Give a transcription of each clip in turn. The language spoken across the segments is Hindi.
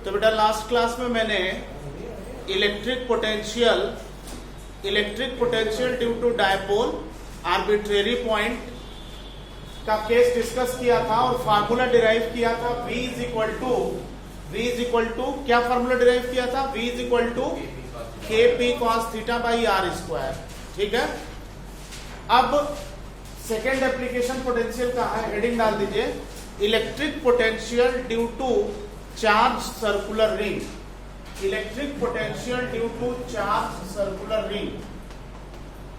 तो बेटा लास्ट क्लास में मैंने electric potential due to dipole arbitrary point का केस डिस्कस किया था और फार्मूला डिराइव किया था V इज इक्वल टू क्या फार्मूला डिराइव किया था? V is equal to KP cos theta by R square. ठीक है, अब सेकेंड एप्लीकेशन पोटेंशियल का है, हेडिंग डाल दीजिए electric potential due to charge circular ring. Electric potential due to charge circular ring,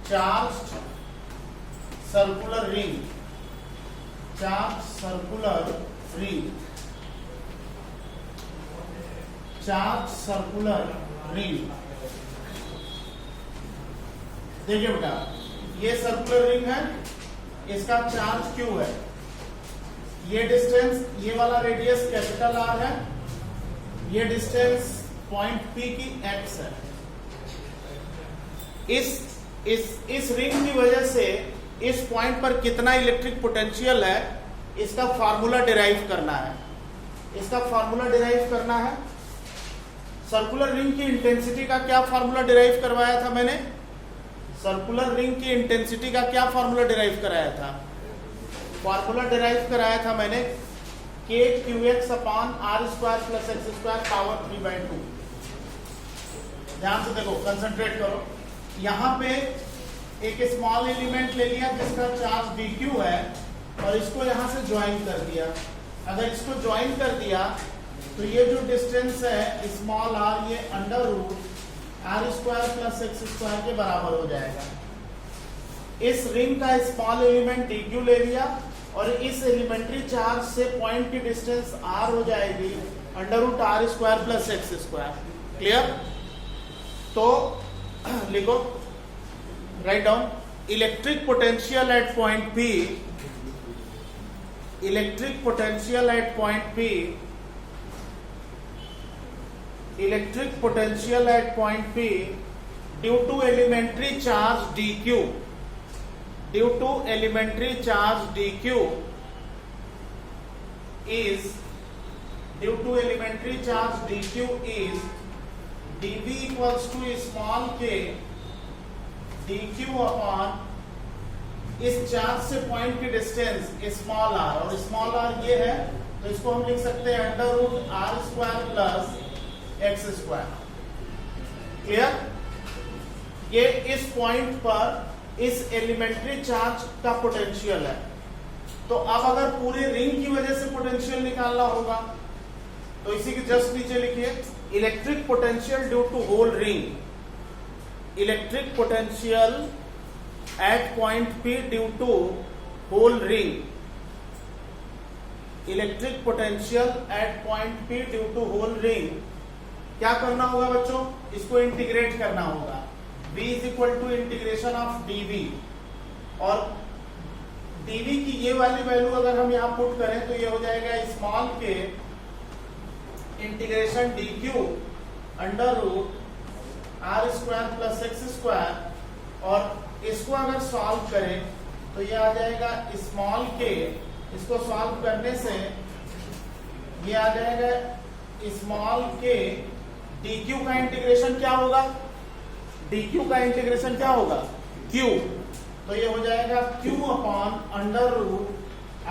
charge circular ring, charge circular ring, charge circular ring. देखिए बेटा, ये सर्कुलर रिंग है, इसका चार्ज Q है, ये डिस्टेंस, ये वाला रेडियस कैपिटल R है, ये डिस्टेंस पॉइंट P की X है। इस रिंग की वजह से इस पॉइंट पर कितना इलेक्ट्रिक पोटेंशियल है इसका फार्मूला डिराइव करना है, इसका फार्मूला डिराइव करना है। सर्कुलर रिंग की इंटेंसिटी का क्या फार्मूला डिराइव करवाया था मैंने? सर्कुलर रिंग की इंटेंसिटी का क्या फार्मूला डिराइव कराया था? फार्मूला डिराइव कराया था मैंने KQX upon R square plus X square power 3/2। ध्यान से देखो, कंसंट्रेट करो। यहां पे एक स्मॉल एलिमेंट ले लिया जिसका चार्ज dq है और इसको यहां से ज्वाइन कर दिया। अगर इसको ज्वाइन कर दिया तो ये जो डिस्टेंस है स्मॉल r, ये under root R square plus X square के बराबर हो जाएगा। इस रिंग का स्मॉल एलिमेंट dq ले लिया और इस एलिमेंट्री चार्ज से पॉइंट की डिस्टेंस r हो जाएगी under root R square plus X square. Clear? तो लिखो, right down electric potential at point P, electric potential at point P, electric potential at point P due to elementary charge dq, due to elementary charge dq is, due to elementary charge dq is dv equals to small k dq upon इस चार्ज से पॉइंट की डिस्टेंस स्मॉल r, और स्मॉल r ये है तो इसको हम लिख सकते हैं under root R square plus X square. Clear? ये इस पॉइंट पर इस एलिमेंट्री चार्ज का पोटेंशियल है। तो अब अगर पूरे रिंग की वजह से पोटेंशियल निकालना होगा तो इसी के जस्ट नीचे लिखिए electric potential due to whole ring, electric potential at point P due to whole ring, electric potential at point P due to whole ring. क्या करना होगा बच्चों? इसको इंटीग्रेट करना होगा। V is equal to integration of dV, और dV की ये वाली वैल्यू अगर हम यहां पुट करें तो ये हो जाएगा small k integration dq under root R square plus X square, और इसको अगर सॉल्व करें तो ये आ जाएगा स्मॉल के, इसको सॉल्व करने से ये आ जाएगा स्मॉल के dq का इंटीग्रेशन क्या होगा? dq का इंटीग्रेशन क्या होगा? q, तो ये हो जाएगा q upon under root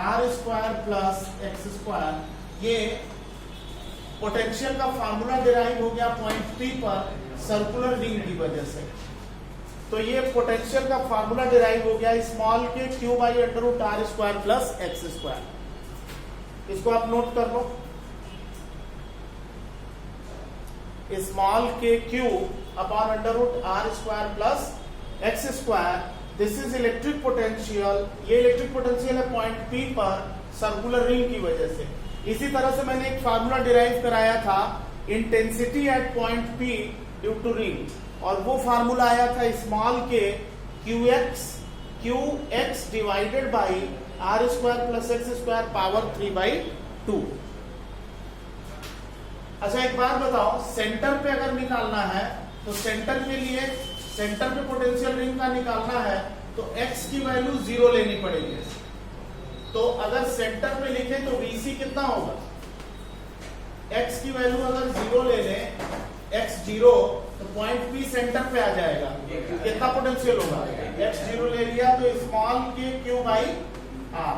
R square plus X square. ये पोटेंशियल का फार्मूला डिराइव हो गया पॉइंट P पर सर्कुलर रिंग की वजह से। तो ये पोटेंशियल का फार्मूला डिराइव हो गया small k q by under root R square plus X square. इसको आप नोट कर लो, small k q upon under root R square plus X square. This is electric potential, ये इलेक्ट्रिक पोटेंशियल है पॉइंट P पर सर्कुलर रिंग की वजह से। इसी तरह से मैंने एक फार्मूला डिराइव कराया था intensity at point P due to ring, और वो फार्मूला आया था small k QX divided by R square plus X square power 3/2। अच्छा एक बात बताओ, सेंटर पे अगर निकालना है तो सेंटर के लिए, सेंटर पे पोटेंशियल रिंग का निकालना है तो x की वैल्यू 0 लेनी पड़ेगी। तो अगर सेंटर पे लिखे तो VC कितना होगा? x की वैल्यू अगर 0 ले लें, x 0, तो पॉइंट P सेंटर पे आ जाएगा, कितना पोटेंशियल होगा, x 0 ले लिया तो small k q by r।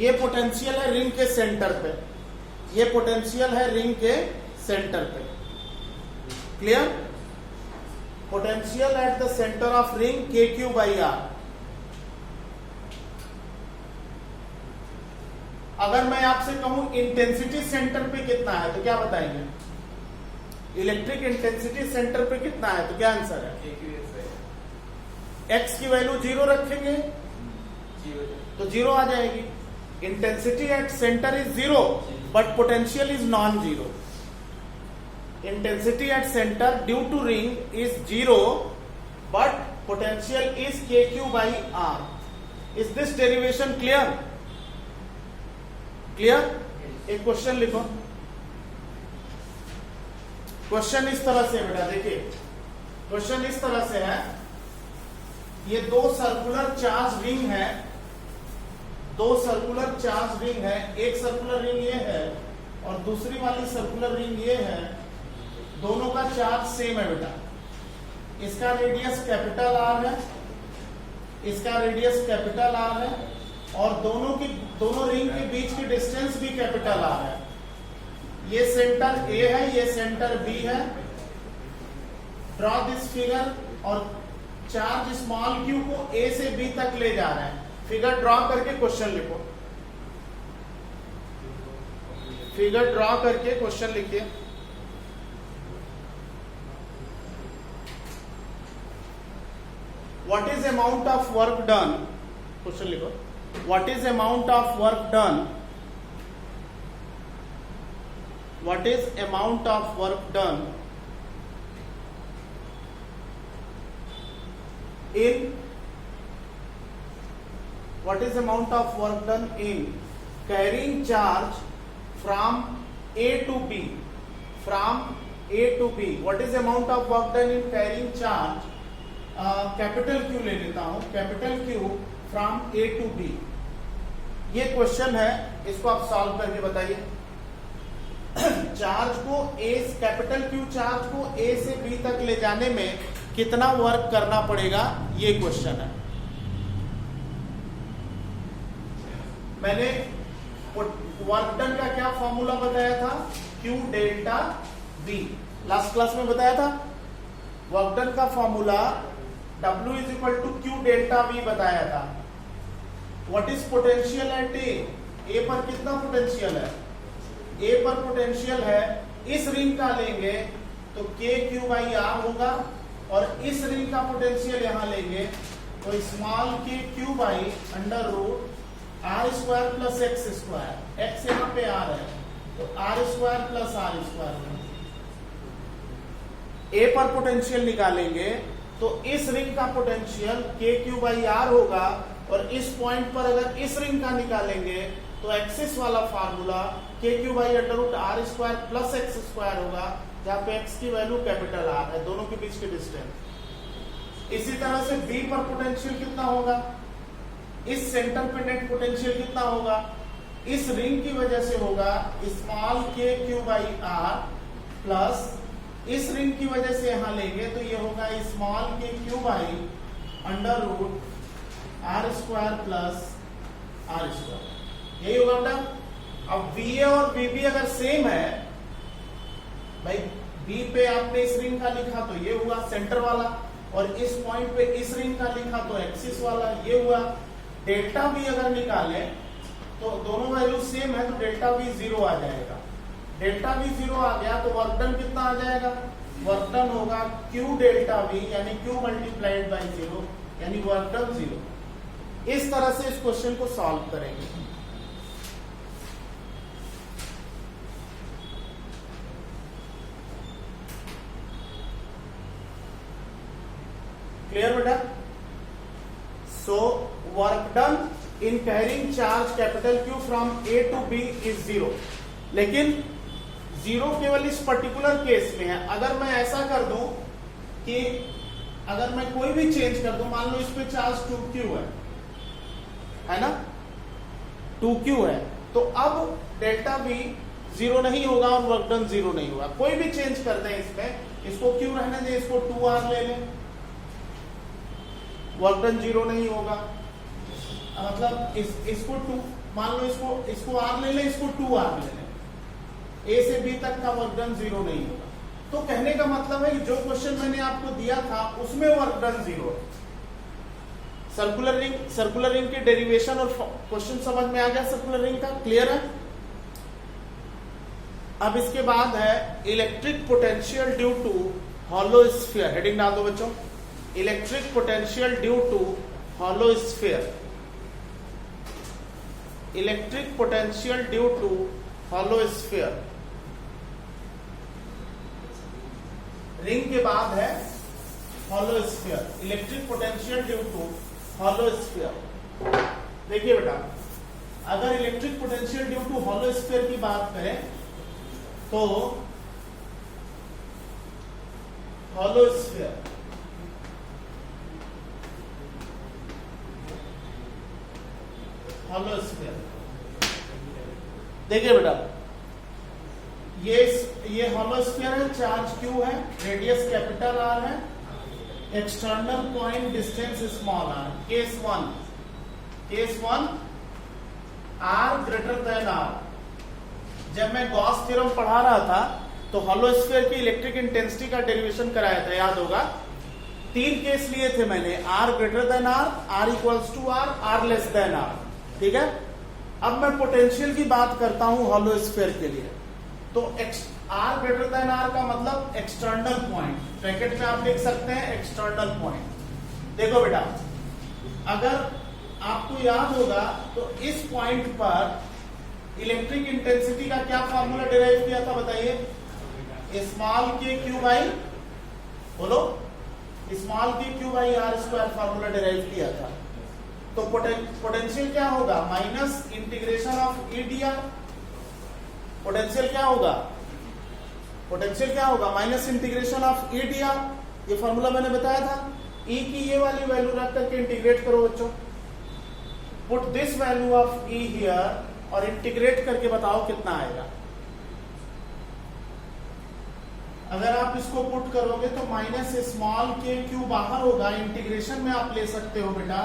ये पोटेंशियल है रिंग के सेंटर पे, ये पोटेंशियल है रिंग के सेंटर पे। Clear? Potential at the centre of ring के क्यू बाई आर। अगर मैं आपसे कहूं इंटेंसिटी सेंटर पे कितना है तो क्या बताएंगे? इलेक्ट्रिक इंटेंसिटी सेंटर पे कितना है तो क्या आंसर है? x की वैल्यू 0 रखेंगे तो 0 आ जाएगी। Intensity at centre is 0 but potential is non zero. Intensity at center due to ring is 0 but potential is kq by r. Is this derivation clear? Clear? एक क्वेश्चन लिखो। क्वेश्चन इस तरह से बेटा देखिए, क्वेश्चन इस तरह से है, ये दो सर्कुलर चार्ज रिंग है, दो सर्कुलर चार्ज रिंग है, एक सर्कुलर रिंग ये है और दूसरी वाली सर्कुलर रिंग ये है, दोनों का चार्ज सेम है बेटा। इसका रेडियस कैपिटल आर है, इसका रेडियस कैपिटल आर है और दोनों रिंग के बीच की डिस्टेंस भी कैपिटल आर है। ये सेंटर ए है, ये सेंटर बी है। ड्रॉ दिस फिगर और चार्ज स्मॉल क्यू को ए से बी तक ले जा रहे हैं। फिगर ड्रॉ करके क्वेश्चन लिखो, फिगर ड्रॉ करके क्वेश्चन लिखिए। What is amount of work done? Question लिखो। What is amount of work done? What is amount of work done in? What is amount of work done in carrying charge from A to B? From A to B. What is amount of work done in carrying charge? Capital Q ले लेता हूं, capital Q from A to B. ये क्वेश्चन है, इसको आप सॉल्व करके बताइए। चार्ज को कैपिटल क्यू चार्ज को ए से बी तक ले जाने में कितना वर्क करना पड़ेगा, ये क्वेश्चन है। मैंने वर्क डन का क्या फॉर्मूला बताया था? Q delta B. Last class में बताया था। वर्क डन का formula W is equal to Q delta V बताया था। What is potential at A? A पर कितना पोटेंशियल है? ए पर पोटेंशियल है, इस रिंग का लेंगे तो के क्यू बाई आर होगा और इस रिंग का पोटेंशियल यहां लेंगे तो small k Q by under root are square plus x square. X यहां पे आर है तो r square plus are square. A पर पोटेंशियल निकालेंगे तो इस रिंग का पोटेंशियल के क्यू बाई आर होगा और इस पॉइंट पर अगर इस रिंग का निकालेंगे तो एक्सिस वाला formula k Q by under root are square plus x square होगा, जहां पे एक्स की वैल्यू कैपिटल आर है, दोनों के बीच की डिस्टेंस। इसी तरह से बी पर पोटेंशियल कितना होगा? इस सेंटर पे नेट पोटेंशियल कितना होगा? इस रिंग की वजह से होगा small k Q by are plus इस रिंग की वजह से यहां लेंगे तो ये होगा small k Q by under root are square plus are square. यही होगा बेटा। अब बी ए और बी बी अगर सेम है, भाई बी पे आपने इस रिंग का लिखा तो ये हुआ सेंटर वाला और इस पॉइंट पे इस रिंग का लिखा तो एक्सिस वाला, ये हुआ। डेल्टा बी अगर निकाले तो दोनों वैल्यू सेम है तो डेल्टा बी 0 आ जाएगा। डेल्टा बी 0 आ गया तो वर्क डन कितना आ जाएगा? वर्क डन होगा क्यू डेल्टा बी यानी क्यू मल्टीप्लाइड बाई 0 यानी वर्क डन 0। इस तरह से इस क्वेश्चन को सॉल्व करेंगे। क्लियर बेटा? So work done in carrying charge capital Q from A to B is 0। लेकिन 0 केवल इस पर्टिकुलर केस में है। अगर मैं ऐसा कर दूं कि अगर मैं कोई भी चेंज कर दूं, मान लो इस पे चार्ज 2q है ना, 2q है तो अब डेल्टा V जीरो नहीं होगा और वर्क डन जीरो नहीं होगा। कोई भी चेंज कर दें इसमें, इसको क्यों रहने दें, इसको 2R ले लें, वर्क डन जीरो नहीं होगा। मतलब इसको 2 मान लो, इसको R ले लें, इसको 2R ले लें, A से B तक का वर्क डन जीरो नहीं होगा। तो कहने का मतलब है कि जो क्वेश्चन मैंने आपको दिया था उसमें वर्क डन जीरो है। सर्कुलर रिंग के डेरिवेशन और क्वेश्चन समझ में आ गया सर्कुलर रिंग का, क्लियर है। अब इसके बाद है electric potential due to hollow sphere. Heading डाल दो बच्चों, electric potential due to hollow sphere. Electric potential due to hollow sphere. Ring के बाद है hollow sphere, electric potential due to hollow sphere. देखिए बेटा, अगर electric potential due to hollow sphere की बात करें तो हॉलो स्फीयर देखिए बेटा, ये हॉलो स्फीयर है, चार्ज Q है, रेडियस कैपिटल R है, external point distance small r। Case one R greater than R। जब मैं गॉस थ्योरम पढ़ा रहा था तो हॉलो स्फीयर की इलेक्ट्रिक इंटेंसिटी का डेरिवेशन कराया था, याद होगा। 3 केस लिए थे मैंने, R greater than R, R equals to R, R less than R, ठीक है। अब मैं पोटेंशियल की बात करता हूं हॉलो स्फीयर के लिए। तो R ग्रेटर देन R का मतलब एक्सटर्नल पॉइंट, ब्रैकेट में आप लिख सकते हैं एक्सटर्नल पॉइंट। देखो बेटा, अगर आपको याद होगा तो इस पॉइंट पर इलेक्ट्रिक इंटेंसिटी का क्या फार्मूला डिराइव किया था, बताइए। स्मॉल के क्यू बाई, बोलो, small k Q by R square formula derive किया था। तो पोटेंशियल क्या होगा, minus integration of E dr। Potential क्या होगा, minus integration of E dr। ये फॉर्मूला मैंने बताया था। E की ये वाली वैल्यू रख करके इंटीग्रेट करो बच्चों, put this value of E here और इंटीग्रेट करके बताओ कितना आएगा। अगर आप इसको पुट करोगे तो माइनस स्मॉल के क्यू बाहर होगा, इंटीग्रेशन में आप ले सकते हो बेटा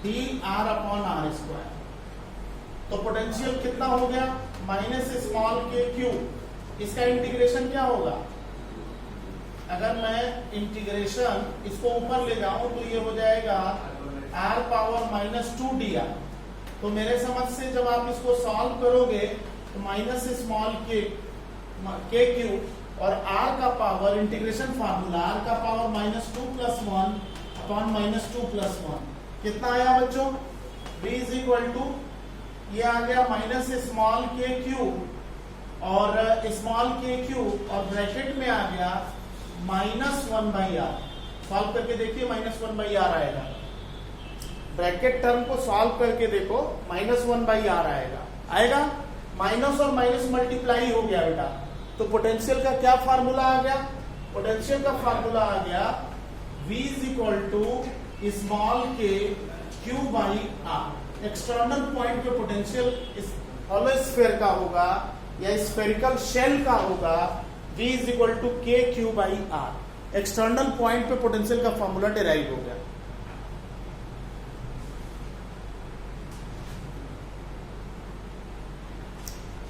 dr अपॉन R स्क्वायर। तो पोटेंशियल कितना हो गया, माइनस स्मॉल के क्यू। इसका इंटीग्रेशन क्या होगा, अगर मैं इंटीग्रेशन इसको ऊपर ले जाऊं तो ये हो जाएगा R पावर माइनस 2 dr। तो मेरे समझ से जब आप इसको सॉल्व करोगे तो माइनस स्मॉल के क्यू और R का पावर, इंटीग्रेशन फार्मूला R का power minus 2 plus 1 upon minus 2 plus 1 कितना आया बच्चों, V इज इक्वल टू, ये आ गया माइनस स्मॉल के क्यू और स्मॉल के क्यू और ब्रैकेट में आ गया माइनस 1 बाई आर। सॉल्व करके देखिए, माइनस 1 बाई आर आएगा। ब्रैकेट टर्म को सॉल्व करके देखो, माइनस 1 बाई आर आएगा। माइनस और माइनस मल्टीप्लाई हो गया बेटा। तो पोटेंशियल का क्या फार्मूला आ गया, पोटेंशियल का फार्मूला आ गया V is equal to small k Q by r. External point पे पोटेंशियल इस हॉलो स्फीयर का होगा या स्फेरिकल शेल का होगा, V is equal to k Q by r. External point पे पोटेंशियल का फॉर्मूला डिराइव हो गया।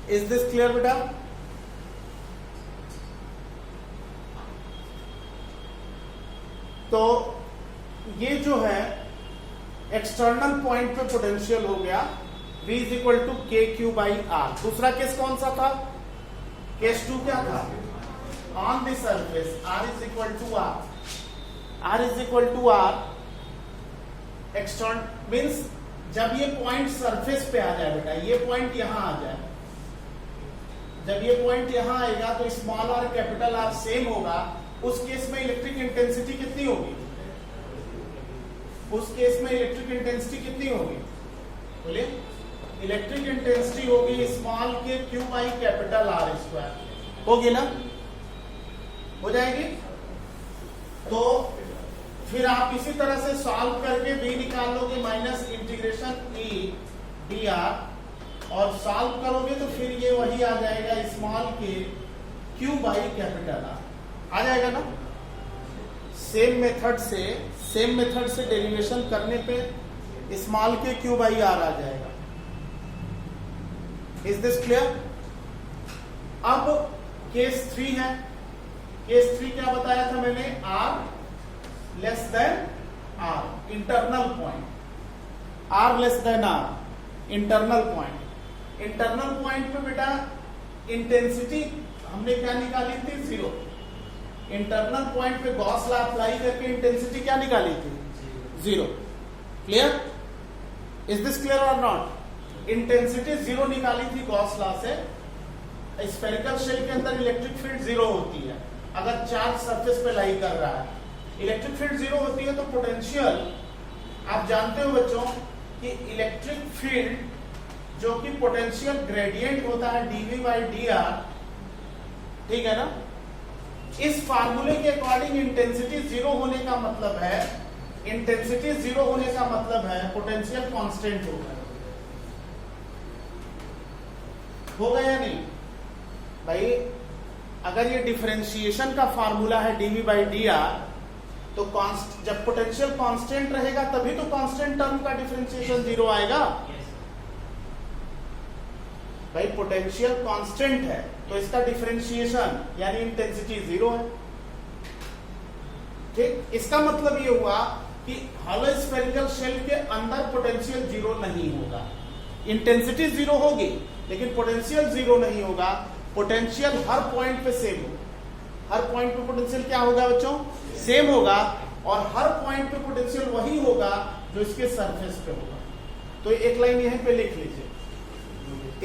इज दिस क्लियर बेटा? तो ये जो है एक्सटर्नल पॉइंट पे पोटेंशियल हो गया V is equal to k Q by R. दूसरा केस कौन सा था, केस 2 क्या था, on the surface R is equal to R। R is equal to R extern means जब ये पॉइंट सरफेस पे आ जाए बेटा, ये पॉइंट यहां आ जाए, जब ये पॉइंट यहां आएगा तो small r capital R same होगा। उस केस में इलेक्ट्रिक इंटेंसिटी कितनी होगी, उस केस में इलेक्ट्रिक इंटेंसिटी कितनी होगी, बोलिए। इलेक्ट्रिक इंटेंसिटी होगी small k Q by capital R square, होगी ना, हो जाएगी। तो फिर आप इसी तरह से सॉल्व करके V निकाल लोगे, माइनस इंटीग्रेशन E dr और सॉल्व करोगे तो फिर ये वही आ जाएगा small k Q by capital R, आ जाएगा ना। सेम मेथड से डेरिवेशन करने पे small k Q by R आ जाएगा। Is this clear? अब केस 3 है। केस 3 क्या बताया था मैंने? R less than R, internal point. R less than R, internal point. Internal point पे बेटा इंटेंसिटी हमने क्या निकाली थी? 0। इंटरनल पॉइंट पे गॉस लॉ अप्लाई करके इंटेंसिटी क्या निकाली थी? 0। क्लियर? इज दिस क्लियर और नॉट? इंटेंसिटी 0 निकाली थी गॉस लॉ से। स्फेरिकल शेल के अंदर इलेक्ट्रिक फील्ड 0 होती है अगर चार्ज सरफेस पे लाई कर रहा है। इलेक्ट्रिक फील्ड 0 होती है तो पोटेंशियल, आप जानते हो बच्चों कि इलेक्ट्रिक फील्ड जो कि पोटेंशियल ग्रेडियंट होता है dV बाई dr, ठीक है ना। इस फार्मूले के अकॉर्डिंग इंटेंसिटी 0 होने का मतलब है, इंटेंसिटी 0 होने का मतलब है पोटेंशियल कांस्टेंट होगा या नहीं भाई? अगर ये डिफरेंशिएशन का फार्मूला है dV बाई dr, तो जब पोटेंशियल कांस्टेंट रहेगा तभी तो कांस्टेंट टर्म का डिफरेंशिएशन 0 आएगा। भाई पोटेंशियल कांस्टेंट है तो इसका डिफरेंशिएशन यानी इंटेंसिटी 0 है। ठीक, इसका मतलब ये हुआ कि हॉलो स्फेरिकल शेल के अंदर पोटेंशियल 0 नहीं होगा। इंटेंसिटी 0 होगी लेकिन पोटेंशियल 0 नहीं होगा। पोटेंशियल हर पॉइंट पे सेम होगा। हर पॉइंट पे पोटेंशियल क्या होगा बच्चों? सेम होगा। और हर पॉइंट पे पोटेंशियल वही होगा जो इसके सरफेस पे होगा। तो एक लाइन यहीं पे लिख लीजिए,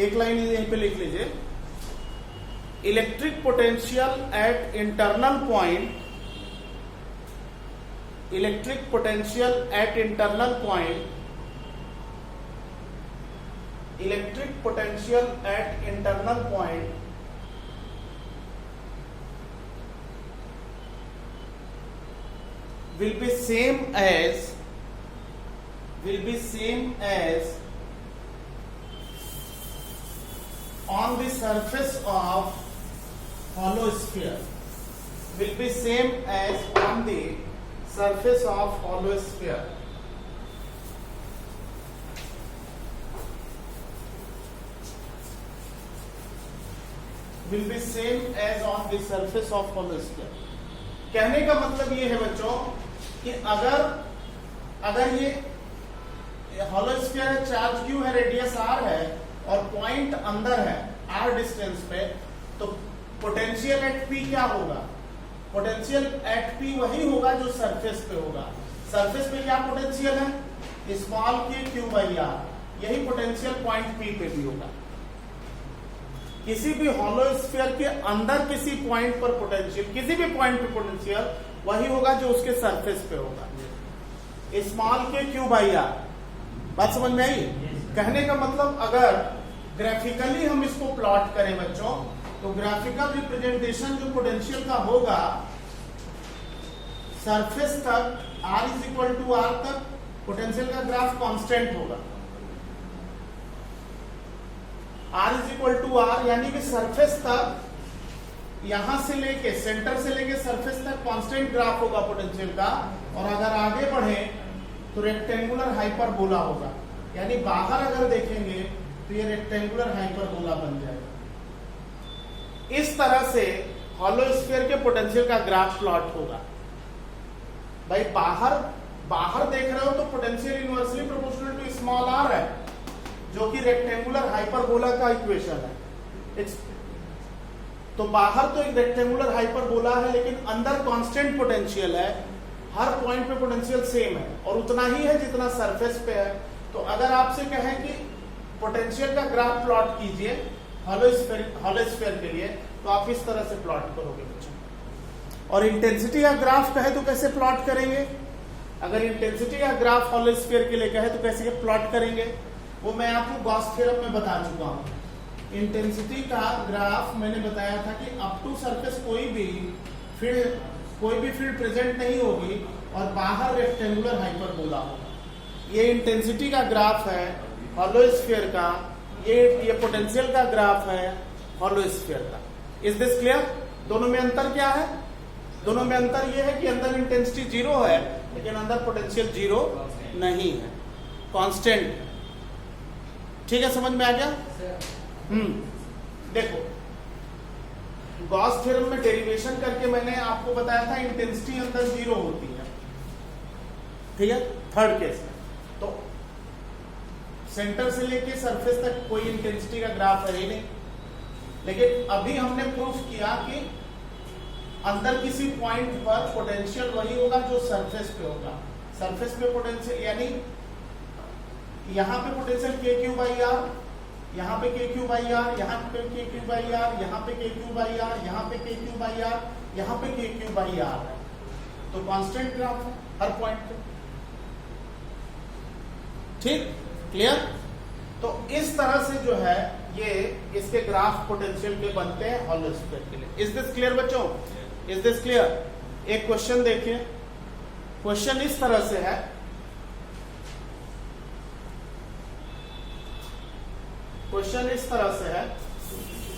एक लाइन यहीं पे लिख लीजिए। Electric potential eight internal point, electric potential eight internal point, electric potential eight internal point will be same as on the surface of hollow sphere, will be same as on the surface of hollow sphere. Will be same as on the surface of hollow sphere. कहने का मतलब ये है बच्चों कि अगर ये हॉलो स्फीयर है, चार्ज क्यू है, रेडियस आर है और पॉइंट अंदर है आर डिस्टेंस पे, तो पोटेंशियल एट पी क्या होगा? पोटेंशियल एट पी वही होगा जो सरफेस पे होगा। सरफेस पे क्या पोटेंशियल है? Small k Q by are. यही पोटेंशियल पॉइंट पी पे भी होगा। किसी भी हॉलो स्फीयर के अंदर किसी पॉइंट पर पोटेंशियल, किसी भी पॉइंट पे पोटेंशियल वही होगा जो उसके सरफेस पे होगा। Small k Q by are. बात समझ में आई? कहने का मतलब अगर ग्राफिकली हम इसको प्लॉट करें बच्चों, तो ग्राफिकल रिप्रेजेंटेशन जो पोटेंशियल का होगा सरफेस तक r is equal to R तक पोटेंशियल का ग्राफ कांस्टेंट होगा। r is equal to R यानी कि सरफेस तक, यहां से लेके सेंटर से लेके सरफेस तक कांस्टेंट ग्राफ होगा पोटेंशियल का। और अगर आगे बढ़े तो रेक्टेंगुलर हाइपरबोला होगा, यानी बाहर अगर देखेंगे तो ये रेक्टेंगुलर हाइपरबोला बन जाएगा। इस तरह से हॉलो स्फीयर के पोटेंशियल का ग्राफ प्लॉट होगा। भाई बाहर देख रहे हो तो potential inversely proportional to small R है, जो कि रेक्टेंगुलर हाइपरबोला का इक्वेशन है। तो बाहर तो एक रेक्टेंगुलर हाइपरबोला है लेकिन अंदर कांस्टेंट पोटेंशियल है। हर पॉइंट पे पोटेंशियल सेम है और उतना ही है जितना सरफेस पे है। तो अगर आपसे कहें कि पोटेंशियल का ग्राफ प्लॉट कीजिए हॉलो स्फीयर के लिए, तो आप इस तरह से प्लॉट करोगे बच्चों। और इंटेंसिटी का ग्राफ कहे तो कैसे प्लॉट करेंगे? अगर इंटेंसिटी का ग्राफ हॉलो स्फीयर के लिए कहे तो कैसे प्लॉट करेंगे, वो मैं आपको गॉस थ्योरम में बता चुका हूं। इंटेंसिटी का ग्राफ मैंने बताया था कि अप टू सरफेस कोई भी फील्ड प्रेजेंट नहीं होगी और बाहर रेक्टेंगुलर हाइपरबोला होगा। ये इंटेंसिटी का ग्राफ है हॉलो स्फीयर का ये पोटेंशियल का ग्राफ है हॉलो स्फीयर का। Is this clear? दोनों में अंतर क्या है? दोनों में अंतर ये है कि अंदर इंटेंसिटी जीरो है लेकिन अंदर पोटेंशियल जीरो नहीं है, कांस्टेंट। ठीक है, समझ में आ गया? देखो गॉस थ्योरम में डेरिवेशन करके मैंने आपको बताया था इंटेंसिटी अंदर जीरो होती है। ठीक है, थर्ड केस में तो सेंटर से लेके सरफेस तक कोई इंटेंसिटी का ग्राफ है ही नहीं, लेकिन अभी हमने प्रूफ किया कि अंदर किसी पॉइंट पर पोटेंशियल वही होगा जो सरफेस पे होगा। सरफेस पे पोटेंशियल यानी यहाँ पे पोटेंशियल के क्यू बाई आर, यहाँ पे के क्यू बाई आर, यहाँ पे के क्यू बाई आर, यहाँ पे के क्यू बाई आर, यहाँ पे के क्यू बाई आर, यहाँ पे के क्यू बाई आर है, तो कांस्टेंट ग्राफ है हर पॉइंट पे। ठीक, क्लियर? तो इस तरह से जो है ये इसके ग्राफ पोटेंशियल के बनते हैं हॉलो स्फीयर के लिए। इज दिस क्लियर बच्चों? Is this clear? एक क्वेश्चन देखिए, क्वेश्चन इस तरह से है, क्वेश्चन इस तरह से है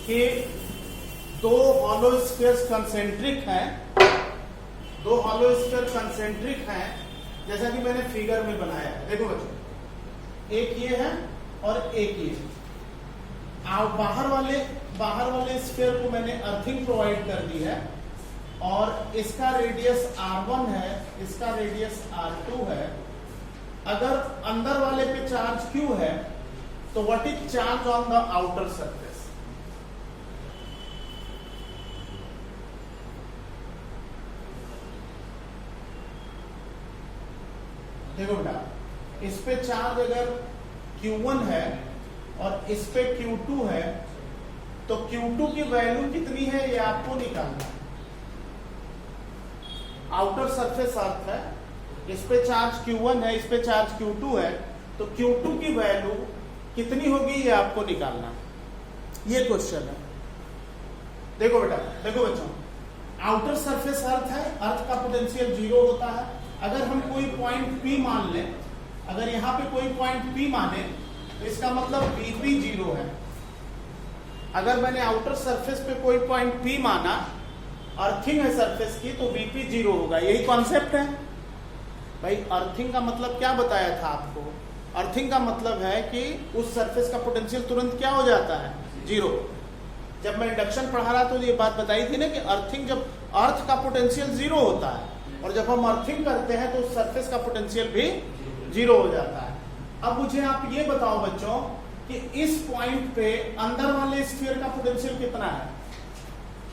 कि दो हॉलो स्फीयर्स कंसेंट्रिक हैं, दो हॉलो स्फीयर कंसेंट्रिक हैं जैसा कि मैंने फिगर में बनाया है। देखो बच्चों, एक ये है और एक ये। बाहर वाले स्फीयर को मैंने अर्थिंग प्रोवाइड कर दी है और इसका रेडियस r1 है, इसका रेडियस r2 है। अगर अंदर वाले पे चार्ज q है तो what is charge on the outer surface? देखो बेटा, इस पे चार्ज अगर Q1 है और इस पे Q2 है तो Q2 की वैल्यू कितनी है ये आपको निकालना है। आउटर सरफेस अर्थ है, इस पे चार्ज Q1 है, इस पे चार्ज Q2 है, तो Q2 की वैल्यू कितनी होगी ये आपको निकालना है। ये क्वेश्चन है। देखो बेटा, देखो बच्चों, आउटर सरफेस अर्थ है, अर्थ का पोटेंशियल जीरो होता है। अगर हम कोई पॉइंट P मान लें, अगर यहाँ पे कोई पॉइंट P माने तो इसका मतलब Vp जीरो है। अगर मैंने आउटर सरफेस पे कोई पॉइंट P माना, अर्थिंग है सरफेस की, तो Vp जीरो होगा। यही कॉन्सेप्ट है भाई। अर्थिंग का मतलब क्या बताया था आपको? अर्थिंग का मतलब है कि उस सरफेस का पोटेंशियल तुरंत क्या हो जाता है? जीरो। जब मैं इंडक्शन पढ़ा रहा तो ये बात बताई थी ना कि अर्थिंग, जब अर्थ का पोटेंशियल जीरो होता है और जब हम अर्थिंग करते हैं तो उस सरफेस का पोटेंशियल भी जीरो हो जाता है। अब मुझे आप ये बताओ बच्चों कि इस पॉइंट पे अंदर वाले स्फीयर का पोटेंशियल कितना है?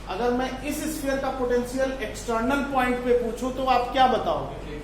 अगर मैं इस स्फीयर का पोटेंशियल एक्सटर्नल पॉइंट पे पूछूं तो आप क्या बताओगे?